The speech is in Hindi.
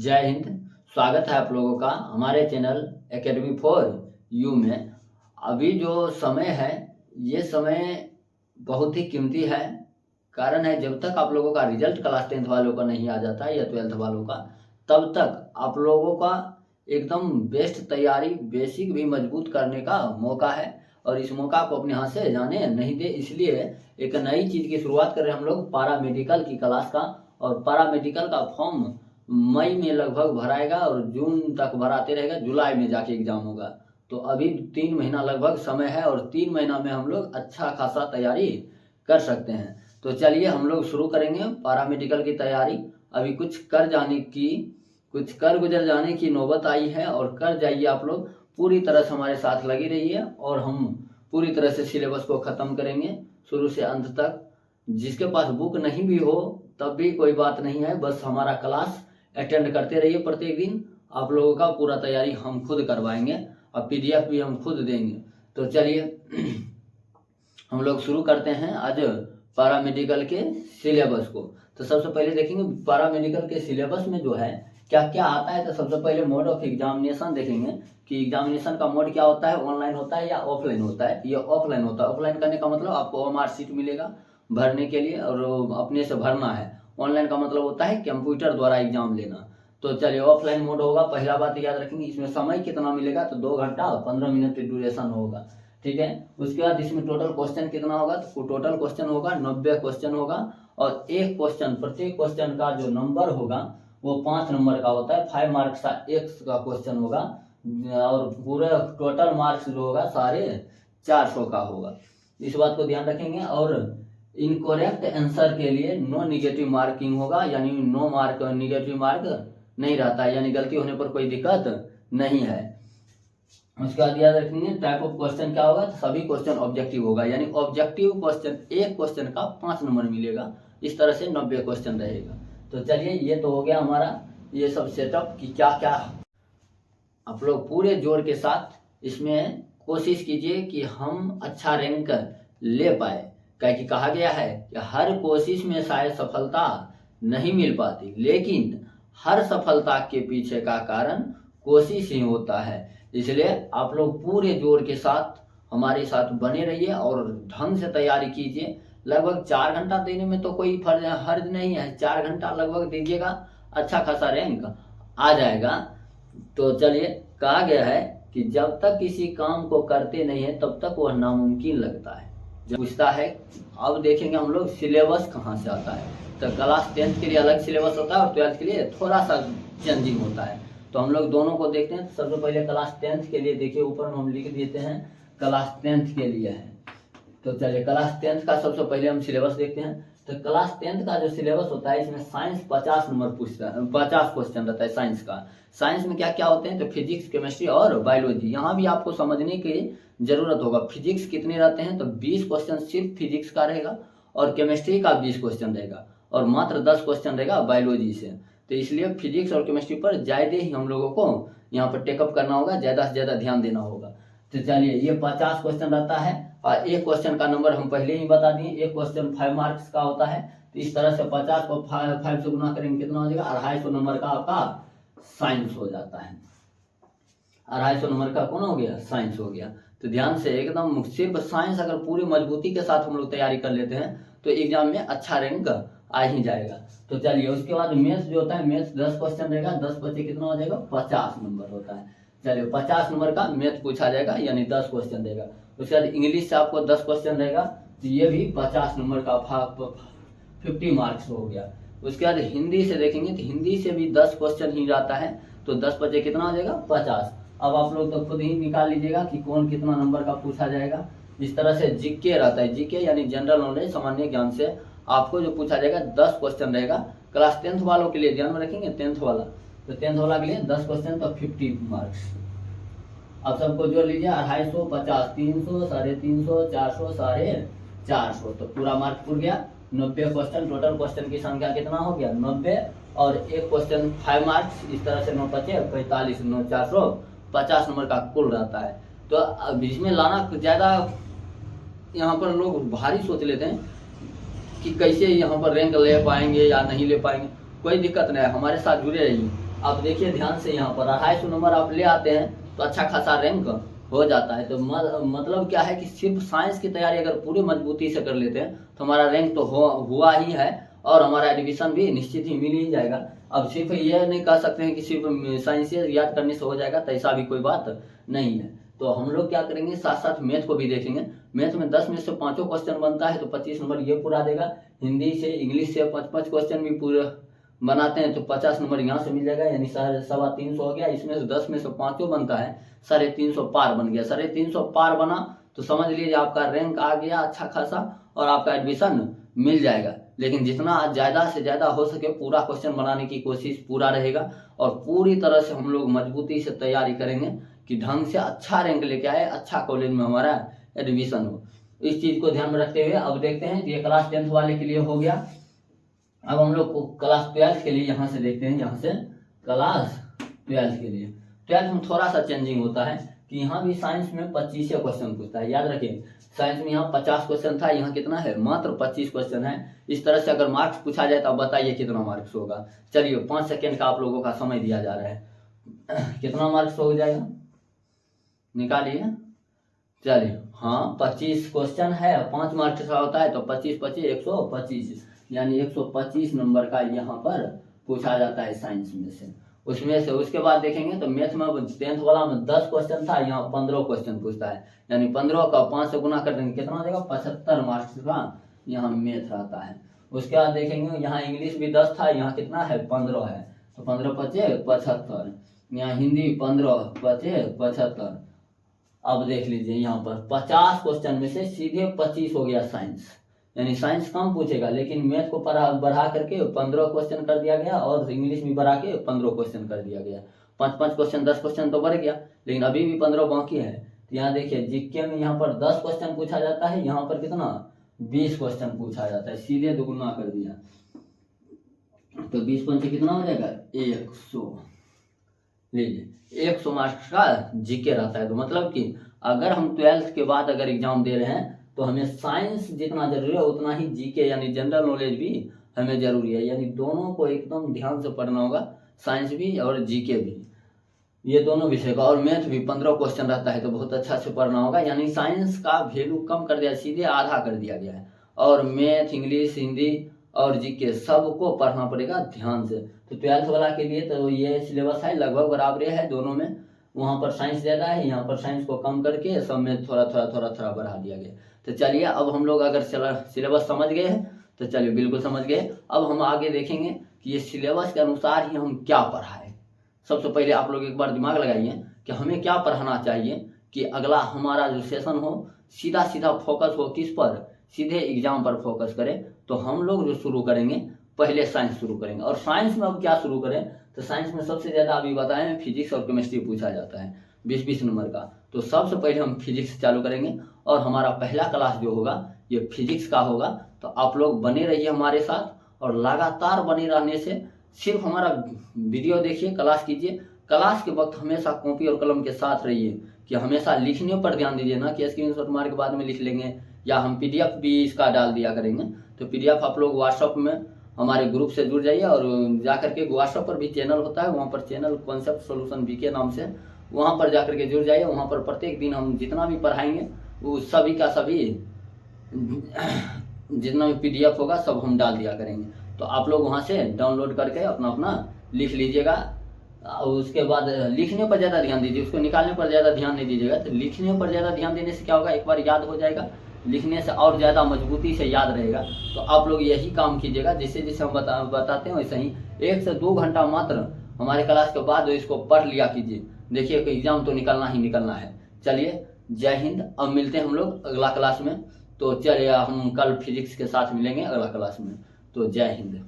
जय हिंद। स्वागत है आप लोगों का हमारे चैनल एकेडमी फॉर यू में। अभी जो समय है ये समय बहुत ही कीमती है। कारण है जब तक आप लोगों का रिजल्ट क्लास 10th वालों का नहीं आ जाता है या 12th वालों का, तब तक आप लोगों का एकदम बेस्ट तैयारी बेसिक भी मजबूत करने का मौका है। और इस मौका को अपने हाथ से जाने नहीं दे, इसलिए एक नई चीज़ की शुरुआत कर रहे हैं हम लोग पारा मेडिकल की क्लास का। और पारा मेडिकल का फॉर्म मई में लगभग भराएगा और जून तक भराते रहेगा, जुलाई में जाके एग्जाम होगा। तो अभी 3 महीना लगभग समय है और 3 महीना में हम लोग अच्छा खासा तैयारी कर सकते हैं। तो चलिए हम लोग शुरू करेंगे पारा मेडिकल की तैयारी। अभी कुछ कर गुजर जाने की नौबत आई है और कर जाइए आप लोग। पूरी तरह से हमारे साथ लगी रहिए और हम पूरी तरह से सिलेबस को ख़त्म करेंगे शुरू से अंत तक। जिसके पास बुक नहीं भी हो तब भी कोई बात नहीं है, बस हमारा क्लास अटेंड करते रहिए प्रत्येक दिन। आप लोगों का पूरा तैयारी हम खुद करवाएंगे और पीडीएफ भी हम खुद देंगे। तो चलिए हम लोग शुरू करते हैं आज पैरामेडिकल के सिलेबस को। तो सबसे पहले देखेंगे पैरामेडिकल के सिलेबस में जो है क्या क्या आता है। तो सबसे पहले मोड ऑफ एग्जामिनेशन देखेंगे कि एग्जामिनेशन का मोड क्या होता है, ऑनलाइन होता है या ऑफलाइन होता है। ये ऑफलाइन होता है। ऑफलाइन करने का मतलब आपको ओएमआर शीट मिलेगा भरने के लिए और अपने से भरना है। ऑनलाइन का मतलब होता है कंप्यूटर द्वारा एग्जाम लेना। तो चलिए ऑफलाइन मोड होगा। पहला बात याद रखेंगे, इसमें समय कितना मिलेगा तो 2 घंटा 15 मिनट ड्यूरेशन होगा, ठीक है। उसके बाद इसमें टोटल क्वेश्चन कितना होगा तो टोटल क्वेश्चन होगा 90 क्वेश्चन होगा। और एक क्वेश्चन, प्रत्येक क्वेश्चन का जो नंबर होगा वो 5 नंबर का होता है। 5 मार्क्स का एक का क्वेश्चन होगा और पूरे टोटल मार्क्स जो होगा 450 का होगा। इस बात को ध्यान रखेंगे। और इनकरेक्ट आंसर के लिए नो निगेटिव मार्किंग होगा, यानी नो मार्क निगेटिव मार्क नहीं रहता है, यानी गलती होने पर कोई दिक्कत नहीं है। उसके बाद याद रखेंगे टाइप ऑफ क्वेश्चन क्या होगा तो सभी क्वेश्चन ऑब्जेक्टिव होगा, यानी ऑब्जेक्टिव क्वेश्चन एक क्वेश्चन का 5 नंबर मिलेगा। इस तरह से 90 क्वेश्चन रहेगा। तो चलिए ये तो हो गया हमारा ये सब सेटअप कि क्या क्या आप लोग पूरे जोर के साथ इसमें कोशिश कीजिए कि हम अच्छा रैंक ले पाए। क्योंकि कहा गया है कि हर कोशिश में शायद सफलता नहीं मिल पाती, लेकिन हर सफलता के पीछे का कारण कोशिश ही होता है। इसलिए आप लोग पूरे जोर के साथ हमारे साथ बने रहिए और ढंग से तैयारी कीजिए। लगभग 4 घंटा देने में तो कोई हर्ज नहीं है। 4 घंटा लगभग दीजिएगा, अच्छा खासा रैंक आ जाएगा। तो चलिए कहा गया है कि जब तक किसी काम को करते नहीं है तब तक वह नामुमकिन लगता है। जब पूछता है अब देखेंगे हम लोग सिलेबस कहाँ से आता है। तो क्लास 10th के लिए अलग सिलेबस होता है और 12th के लिए थोड़ा सा चेंजिंग होता है। तो हम लोग दोनों को देखते हैं। सबसे पहले क्लास 10th के लिए देखिए, ऊपर में हम लिख देते हैं क्लास 10th के लिए है। तो चलिए क्लास 10th का सबसे पहले हम सिलेबस देखते हैं। तो क्लास 10th का जो सिलेबस होता है इसमें साइंस 50 नंबर पूछता है, 50 क्वेश्चन रहता है साइंस का। साइंस में क्या क्या होते हैं तो फिजिक्स, केमिस्ट्री और बायोलॉजी। यहाँ भी आपको समझने की जरूरत होगा। फिजिक्स कितने रहते हैं तो 20 क्वेश्चन सिर्फ फिजिक्स का रहेगा और केमिस्ट्री का 20 क्वेश्चन रहेगा और मात्र 10 क्वेश्चन रहेगा बायोलॉजी से। तो इसलिए फिजिक्स और केमिस्ट्री पर ज़्यादा ही हम लोगों को यहाँ पर टेकअप करना होगा, ज़्यादा से ज़्यादा ध्यान देना होगा। तो चलिए ये 50 क्वेश्चन रहता है और एक क्वेश्चन का नंबर हम पहले ही बता दिए। एक क्वेश्चन 5 मार्क्स का होता है। तो इस तरह से 50 को 5 से गुना करेंगे कितना हो जाएगा, 250 नंबर का आपका साइंस हो जाता है। 250 नंबर का कौन हो गया, साइंस हो गया। तो ध्यान से एकदम सिर्फ साइंस अगर पूरी मजबूती के साथ हम लोग तैयारी कर लेते हैं तो एग्जाम में अच्छा रैंक आ ही जाएगा। तो चलिए उसके बाद मैथ्स जो होता है, मैथ्स 10 क्वेश्चन रहेगा। 10 बचे कितना हो जाएगा, 50 नंबर होता है। चलिए 50 नंबर का मैथ पूछा जाएगा, यानी 10 क्वेश्चन रहेगा। उसके बाद इंग्लिश से आपको 10 क्वेश्चन रहेगा, तो ये भी 50 नंबर का 50 मार्क्स हो गया। उसके बाद हिंदी से देखेंगे तो हिंदी से भी 10 क्वेश्चन ही जाता है। तो 10 बचे कितना हो जाएगा, 50। अब आप लोग तो खुद ही निकाल लीजिएगा कि कौन कितना नंबर का पूछा जाएगा। इस तरह से जीके रहता है। जीके यानी जनरल नॉलेज, सामान्य ज्ञान से आपको जो पूछा जाएगा 10 क्वेश्चन रहेगा। क्लास 10th वालों के लिए ध्यान में रखेंगे 10th वाला, तो 10th वाला के लिए 10 क्वेश्चन तो 50 मार्क्स। अब सबको जोड़ लीजिए, 250, 50, 300, 350, 400, 450, तो पूरा मार्क पूर गया। 90 क्वेश्चन, टोटल क्वेश्चन की संख्या कितना हो गया, 90। और एक क्वेश्चन 5 मार्क्स, इस तरह से 9 बचे 45, 9 450 नंबर का कुल रहता है। तो अब इसमें लाना ज़्यादा, यहाँ पर लोग भारी सोच लेते हैं कि कैसे यहाँ पर रैंक ले पाएंगे या नहीं ले पाएंगे। कोई दिक्कत नहीं है, हमारे साथ जुड़े रहिए। अब देखिए ध्यान से, यहाँ पर 250 नंबर आप ले आते हैं तो अच्छा खासा रैंक हो जाता है। तो मतलब क्या है कि सिर्फ साइंस की तैयारी अगर पूरी मजबूती से कर लेते हैं तो हमारा रैंक तो हुआ ही है और हमारा एडमिशन भी निश्चित ही मिल ही जाएगा। अब सिर्फ ये नहीं कह सकते हैं कि सिर्फ साइंस याद करने से हो जाएगा, तो ऐसा भी कोई बात नहीं है। तो हम लोग क्या करेंगे, साथ साथ मैथ को भी देखेंगे। मैथ में 10 में से 5 क्वेश्चन बनता है तो 25 नंबर ये पूरा देगा। हिंदी से इंग्लिश से 5 क्वेश्चन भी पूरा बनाते हैं तो 50 नंबर यहाँ से मिल जाएगा, यानी 350 हो गया। इसमें से 10 में से 5 बनता है, 350 पार बन गया। 350 पार बना तो समझ लीजिए आपका रैंक आ गया अच्छा खासा और आपका एडमिशन मिल जाएगा। लेकिन जितना ज़्यादा से ज़्यादा हो सके पूरा क्वेश्चन बनाने की कोशिश पूरा रहेगा और पूरी तरह से हम लोग मजबूती से तैयारी करेंगे कि ढंग से अच्छा रैंक लेके आए, अच्छा कॉलेज में हमारा एडमिशन हो। इस चीज़ को ध्यान में रखते हुए अब देखते हैं, ये क्लास 10th वाले के लिए हो गया। अब हम लोग को क्लास 12th के लिए यहाँ से देखते हैं, यहाँ से क्लास 12th के लिए 12th में थोड़ा सा चेंजिंग होता है कि यहाँ भी साइंस में 25 क्वेश्चन पूछता है। याद रखिए साइंस में यहाँ 50 क्वेश्चन था, यहाँ कितना है, मात्र 25 क्वेश्चन है। इस तरह से अगर मार्क्स पूछा जाए तो अब बताइए कितना मार्क्स होगा। चलिए 5 सेकेंड का आप लोगों का समय दिया जा रहा है, कितना मार्क्स हो जाएगा निकालिए। चलिए हाँ 25 क्वेश्चन है, 5 मार्क्स का होता है तो 25 25 125, यानी 125 नंबर का यहाँ पर पूछा जाता है साइंस में से। उसके बाद देखेंगे तो मैथ में 10th वाला में 10 क्वेश्चन था, यहाँ 15 क्वेश्चन पूछता है, यानी 15 का 5 से गुना कर देंगे कितना हो जाएगा, 75 मार्क्स का यहाँ मैथ रहता है। उसके बाद देखेंगे यहाँ इंग्लिश भी 10 था, यहाँ कितना है 15 है, तो 15 5 75, यहाँ हिंदी 15 5 75। अब देख लीजिए यहाँ पर 50 क्वेश्चन में से सीधे 25 हो गया साइंस, यानी साइंस कम पूछेगा लेकिन मैथ को बढ़ा करके 15 क्वेश्चन कर दिया गया और इंग्लिश भी बढ़ा के 15 क्वेश्चन कर दिया गया। 5 क्वेश्चन 10 क्वेश्चन तो बढ़ गया, लेकिन अभी भी 15 बाकी है। तो यहाँ देखिए जीके में यहाँ पर 10 क्वेश्चन पूछा जाता है, यहाँ पर कितना 20 क्वेश्चन पूछा जाता है, सीधे दुगुना कर दिया। तो 20 पंचे कितना हो जाएगा 100। लीजिए 100 मार्क्स का जीके रहता है। तो मतलब कि अगर हम 12th के बाद अगर एग्जाम दे रहे हैं तो हमें साइंस जितना जरूरी है उतना ही जीके यानी जनरल नॉलेज भी हमें जरूरी है, यानी दोनों को एकदम ध्यान से पढ़ना होगा, साइंस भी और जीके भी, ये दोनों विषय का। और मैथ भी 15 क्वेश्चन रहता है तो बहुत अच्छा से पढ़ना होगा, यानी साइंस का वैल्यू कम कर दिया, सीधे आधा कर दिया गया है। और मैथ इंग्लिश हिंदी और जीके सबको पढ़ना पड़ेगा ध्यान से। तो 12th वाला के लिए तो ये सिलेबस है, लगभग बराबर है दोनों में। वहाँ पर साइंस ज़्यादा है, यहाँ पर साइंस को कम करके सब में थोड़ा बढ़ा दिया गया। तो चलिए अब हम लोग अगर सिलेबस समझ गए हैं तो चलिए बिल्कुल समझ गए। अब हम आगे देखेंगे कि ये सिलेबस के अनुसार ही हम क्या पढ़ाएं। सबसे पहले आप लोग एक बार दिमाग लगाइए कि हमें क्या पढ़ाना चाहिए कि अगला हमारा जो सेशन हो सीधा फोकस हो किस पर, सीधे एग्जाम पर फोकस करें। तो हम लोग जो शुरू करेंगे पहले साइंस शुरू करेंगे। और साइंस में अब क्या शुरू करें, तो साइंस में सबसे ज़्यादा अभी बताएं फिजिक्स और केमिस्ट्री पूछा जाता है 20-20 नंबर का। तो सबसे पहले हम फिजिक्स चालू करेंगे और हमारा पहला क्लास जो होगा ये फिजिक्स का होगा। तो आप लोग बने रहिए हमारे साथ और लगातार बने रहने से सिर्फ हमारा वीडियो देखिए, क्लास कीजिए। क्लास के वक्त हमेशा कॉपी और कलम के साथ रहिए कि हमेशा लिखने पर ध्यान दीजिए, ना कि स्क्रीनशॉट मार के बाद में लिख लेंगे, या हम PDF भी इसका डाल दिया करेंगे। तो PDF आप लोग व्हाट्सअप में हमारे ग्रुप से जुड़ जाइए और जा करके व्हाट्सअप पर भी चैनल होता है, वहाँ पर चैनल कॉन्सेप्ट सॉल्यूशन BK नाम से, वहाँ पर जा करके जुड़ जाइए। वहाँ पर प्रत्येक दिन हम जितना भी पढ़ाएंगे वो सभी का सभी जितना भी PDF होगा सब हम डाल दिया करेंगे। तो आप लोग वहाँ से डाउनलोड करके अपना लिख लीजिएगा। और उसके बाद लिखने पर ज़्यादा ध्यान दीजिए, उसको निकालने पर ज़्यादा ध्यान नहीं दीजिएगा। तो लिखने पर ज़्यादा ध्यान देने से क्या होगा, एक बार याद हो जाएगा, लिखने से और ज़्यादा मजबूती से याद रहेगा। तो आप लोग यही काम कीजिएगा, जैसे जैसे हम बताते हैं वैसे ही 1 से 2 घंटा मात्र हमारे क्लास के बाद इसको पढ़ लिया कीजिए। देखिए कि एग्जाम तो निकलना ही निकलना है। चलिए जय हिंद। अब मिलते हैं हम लोग अगला क्लास में। तो चलिए हम कल फिजिक्स के साथ मिलेंगे अगला क्लास में। तो जय हिंद।